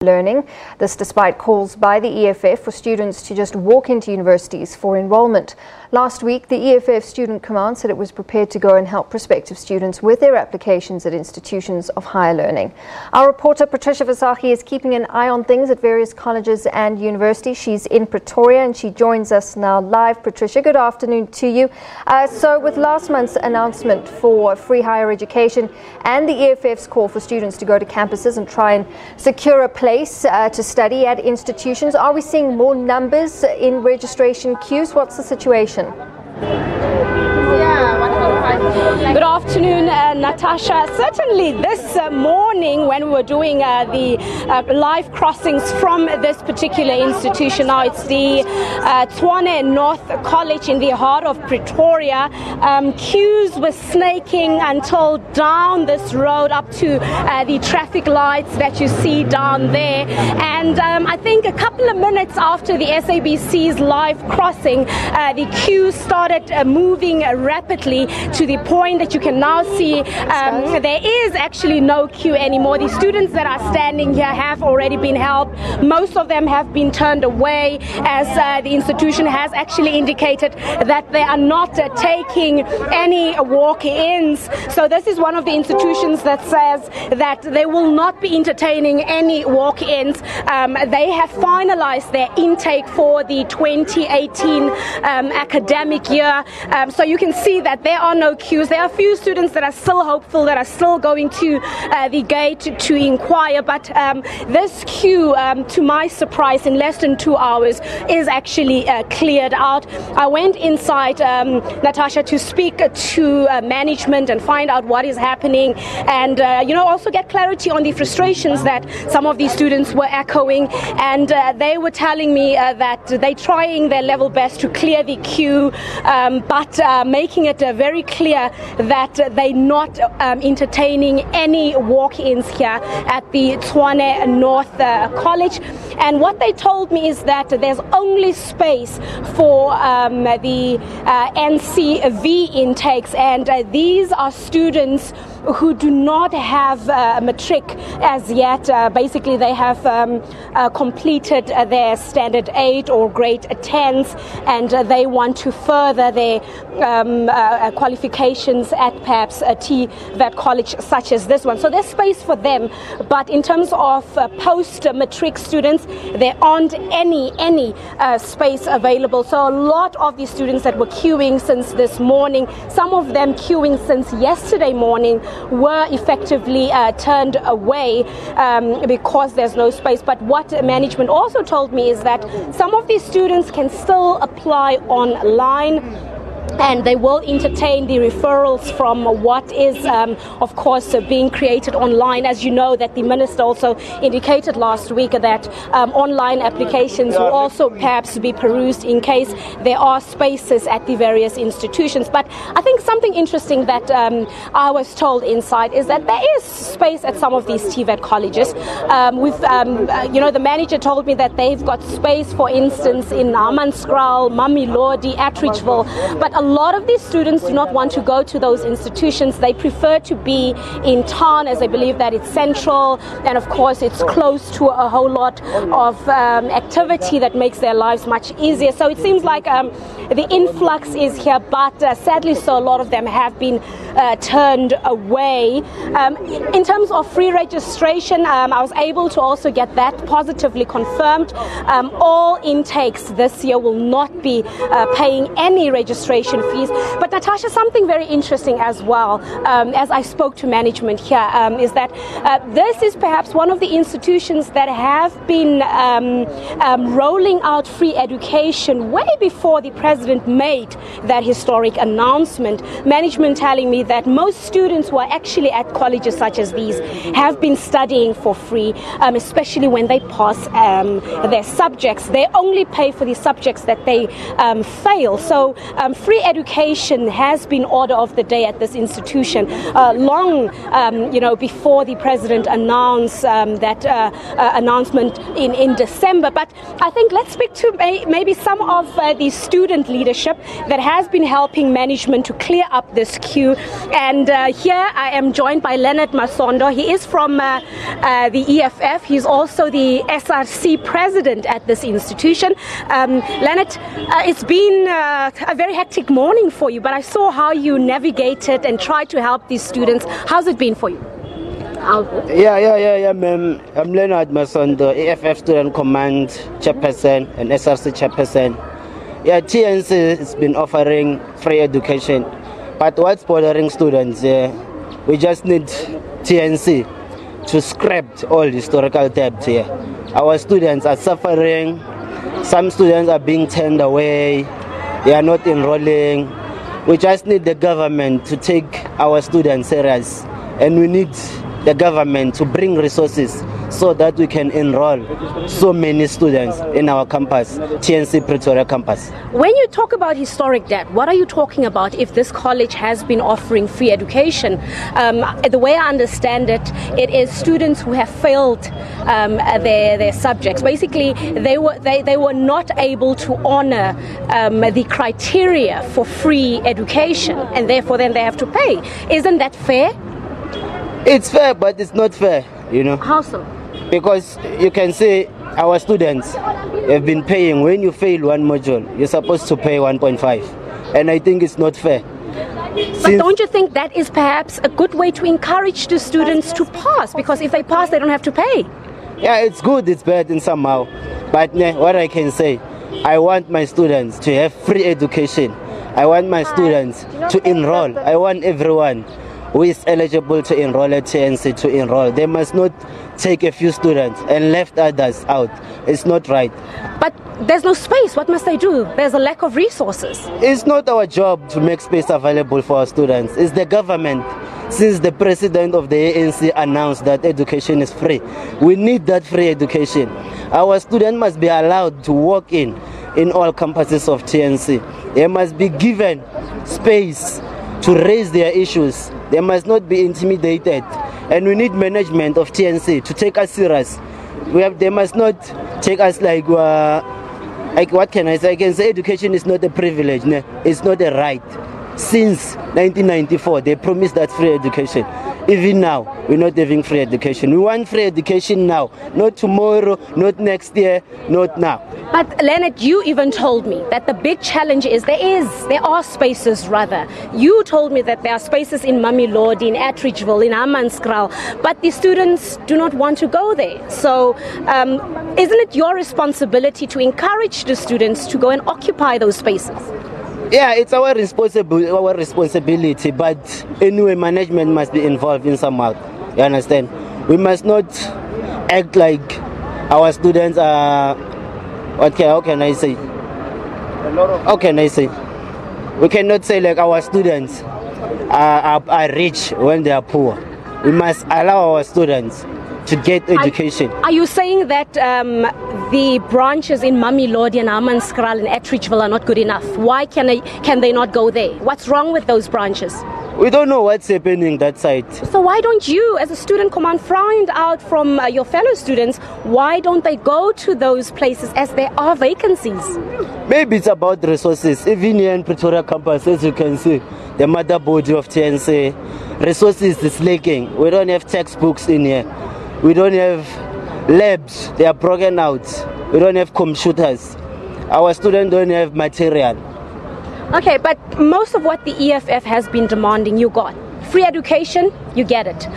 learning. This despite calls by the EFF for students to just walk into universities for enrolment. Last week, the EFF Student Command said it was prepared to go and help prospective students with their applications at institutions of higher learning. Our reporter Patricia Visage is keeping an eye on things at various colleges and universities. She's in Pretoria and she joins us now live. Patricia, good afternoon to you. So with last month's announcement for free higher education and the EFF's call for students to go to campuses and try and secure a place to study at institutions, are we seeing more numbers in registration queues? What's the situation? Good afternoon, Natasha. Certainly this morning when we were doing the live crossings from this particular institution, now it's the Tshwane North College in the heart of Pretoria, queues were snaking until down this road up to the traffic lights that you see down there. And I think a couple of minutes after the SABC's live crossing, the queue started moving rapidly to the point that you can now see there is actually no queue anymore. The students that are standing here have already been helped. Most of them have been turned away, as the institution has actually indicated that they are not taking any walk-ins. So this is one of the institutions that says that they will not be entertaining any walk-ins. They have finalized their intake for the 2018 academic year. So you can see that there are no queues. There are a few students that are still hopeful, that are still going to the gate to inquire, but this queue, to my surprise, in less than 2 hours is actually cleared out. I went inside, Natasha, to speak to management and find out what is happening, and also get clarity on the frustrations that some of these students were echoing. And they were telling me that they're trying their level best to clear the queue, but making it very clear that they're not entertaining any walk-ins here at the Tshwane North College. And what they told me is that there's only space for the NCV intakes, and these are students who do not have matric as yet. Basically, they have completed their standard 8 or grade 10s, and they want to further their qualifications at perhaps a TVET college such as this one. So there's space for them, but in terms of post-matric students, there aren't any space available. So a lot of the students that were queuing since this morning, some of them queuing since yesterday morning, were effectively turned away because there's no space. But what management also told me is that some of these students can still apply online, and they will entertain the referrals from what is, of course, being created online. As you know, that the minister also indicated last week that online applications will also perhaps be perused in case there are spaces at the various institutions. But I think something interesting that I was told inside is that there is space at some of these TVET colleges. The manager told me that they've got space, for instance, in Hammanskraal, Mamelodi, Atteridgeville, but a lot of these students do not want to go to those institutions. They prefer to be in town, as they believe that it's central, and of course it's close to a whole lot of activity that makes their lives much easier. So it seems like the influx is here, but sadly so a lot of them have been turned away. In terms of free registration, I was able to also get that positively confirmed. All intakes this year will not be paying any registration fees. But Natasha, something very interesting as well, as I spoke to management here, is that this is perhaps one of the institutions that have been rolling out free education way before the president made that historic announcement. Management telling me that most students who are actually at colleges such as these have been studying for free, especially when they pass their subjects. They only pay for the subjects that they fail. So free free education has been order of the day at this institution long before the president announced that announcement in December. But I think let's speak to maybe some of the student leadership that has been helping management to clear up this queue. And here I am joined by Leonard Masondo. He is from the EFF. He's also the SRC president at this institution. Leonard, it's been a very hectic morning for you, but I saw how you navigated and tried to help these students. How's it been for you? Yeah, ma'am. I'm Leonard Masondo, EFF Student Command chairperson and SRC chairperson. Yeah, TNC has been offering free education, but what's bothering students? We just need TNC to scrap all historical debt here. Our students are suffering. Some students are being turned away. They are not enrolling. We just need the government to take our students serious, and we need the government to bring resources so that we can enroll so many students in our campus, TNC Pretoria campus. When you talk about historic debt, what are you talking about if this college has been offering free education? The way I understand it, it is students who have failed their subjects. Basically, they were not able to honor the criteria for free education, and therefore then they have to pay. Isn't that fair? It's fair, but it's not fair, you know. How so? Because you can say our students have been paying. When you fail one module, you're supposed to pay 1.5, and I think it's not fair. But don't you think that is perhaps a good way to encourage the students to pass? Because if they pass, they don't have to pay. Yeah, it's good, it's bad in somehow. But what I can say, I want my students to have free education. I want my students to enroll. I want everyone who is eligible to enroll at TNC to enroll. They must not take a few students and left others out. It's not right. But there's no space. What must they do? There's a lack of resources. It's not our job to make space available for our students. It's the government. Since the president of the ANC announced that education is free, we need that free education. Our students must be allowed to walk in all campuses of TNC. They must be given space to raise their issues. They must not be intimidated, and we need management of TNC to take us serious. They must not take us like what can I say? I can say education is not a privilege. It's not a right. Since 1994, they promised that free education. Even now, we're not having free education. We want free education now, not tomorrow, not next year, not now. But Leonard, you even told me that the big challenge is there are spaces rather. You told me that there are spaces in Mamelodi, in Atteridgeville, in Hammanskraal, but the students do not want to go there. So isn't it your responsibility to encourage the students to go and occupy those spaces? Yeah, it's our responsibility, but anyway, management must be involved in somehow. You understand? We must not act like our students are. How can I say? How can I say? We cannot say like our students are rich when they are poor. We must allow our students to get education. Are you saying that the branches in Mamelodi and Hammanskraal and Atteridgeville are not good enough? Why can they not go there? What's wrong with those branches? We don't know what's happening that side. So why don't you, as a student command, find out from your fellow students, why don't they go to those places as there are vacancies? Maybe it's about resources. Even here in Pretoria campus, as you can see, the mother body of TNC, resources is lacking. We don't have textbooks in here. We don't have labs. They are broken out. We don't have computers. Our students don't have material. Okay, but most of what the EFF has been demanding, you got. Free education, you get it.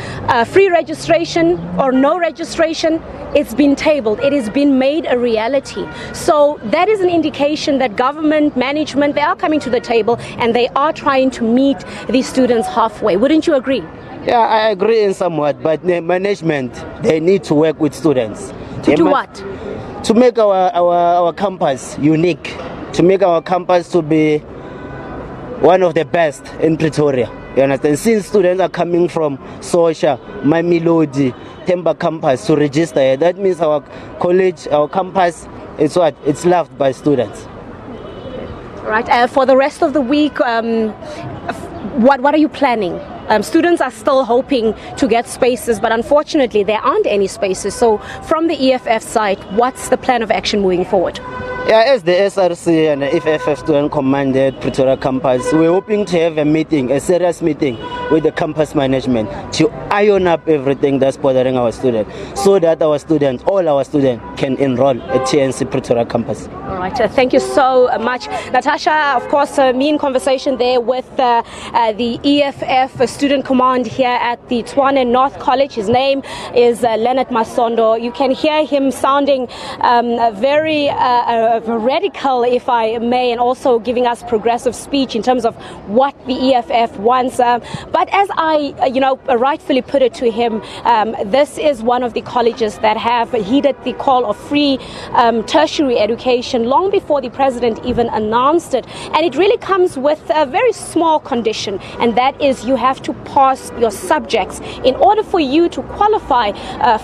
Free registration or no registration, it's been tabled. It has been made a reality. So that is an indication that government, management, they are coming to the table and they are trying to meet these students halfway. Wouldn't you agree? Yeah, I agree in somewhat, but the management, they need to work with students. To do what? To make our campus unique, to make our campus to be one of the best in Pretoria. You understand? Since students are coming from Sosha, Mamelodi, Temba campus to register here, that means our college, our campus, it's what? It's loved by students. Right. For the rest of the week, what are you planning? Students are still hoping to get spaces, but unfortunately there aren't any spaces. So from the EFF side, what's the plan of action moving forward? Yeah, as the SRC and the EFF Student Command at Pretoria campus, we're hoping to have a meeting, a serious meeting with the campus management to iron up everything that's bothering our students, so that our students, all our students, can enroll at TNC Pretoria campus. All right, thank you so much. Natasha, of course, me in conversation there with the EFF Student Command here at the Tshwane North College. His name is Leonard Masondo. You can hear him sounding very radical, if I may, and also giving us progressive speech in terms of what the EFF wants. But as I, rightfully put it to him, this is one of the colleges that have heeded the call of free tertiary education long before the president even announced it. And it really comes with a very small condition, and that is you have to pass your subjects in order for you to qualify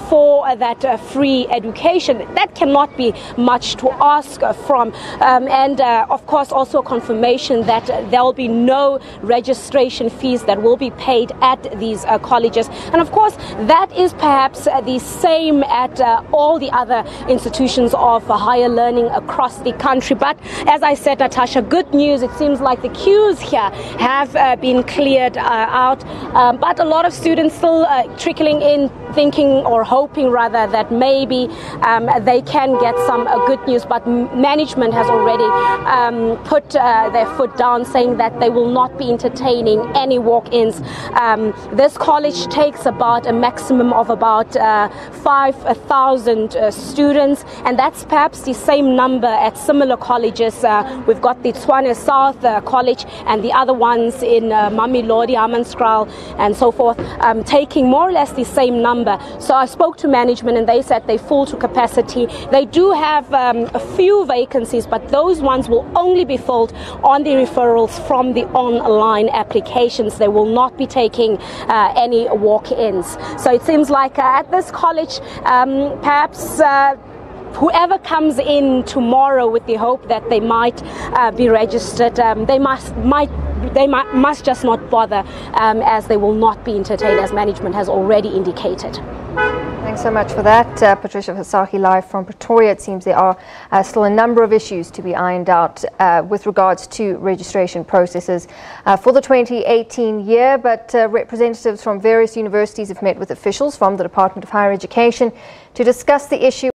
for that free education. That cannot be much to ask from. And of course also a confirmation that there will be no registration fees that will be paid at these colleges. And of course that is perhaps the same at all the other institutions of higher learning across the country. But as I said, Natasha, good news. It seems like the queues here have been cleared out, but a lot of students still trickling in, thinking or hoping rather that maybe they can get some good news. But management has already put their foot down, saying that they will not be entertaining any walk-ins. This college takes about a maximum of about 5,000 students, and that's perhaps the same number at similar colleges. We've got the Tshwane South College and the other ones in Mamelodi, Hammanskraal and so forth, taking more or less the same number. So I spoke to management and they said they're full to capacity. They do have a few vacancies, but those ones will only be filled on the referrals from the online applications. They will not be taking any walk-ins. So it seems like at this college, perhaps whoever comes in tomorrow with the hope that they might be registered, they must just not bother, as they will not be entertained, as management has already indicated. Thanks so much for that, Patricia Visage, live from Pretoria. It seems there are still a number of issues to be ironed out with regards to registration processes for the 2018 year, but representatives from various universities have met with officials from the Department of Higher Education to discuss the issue.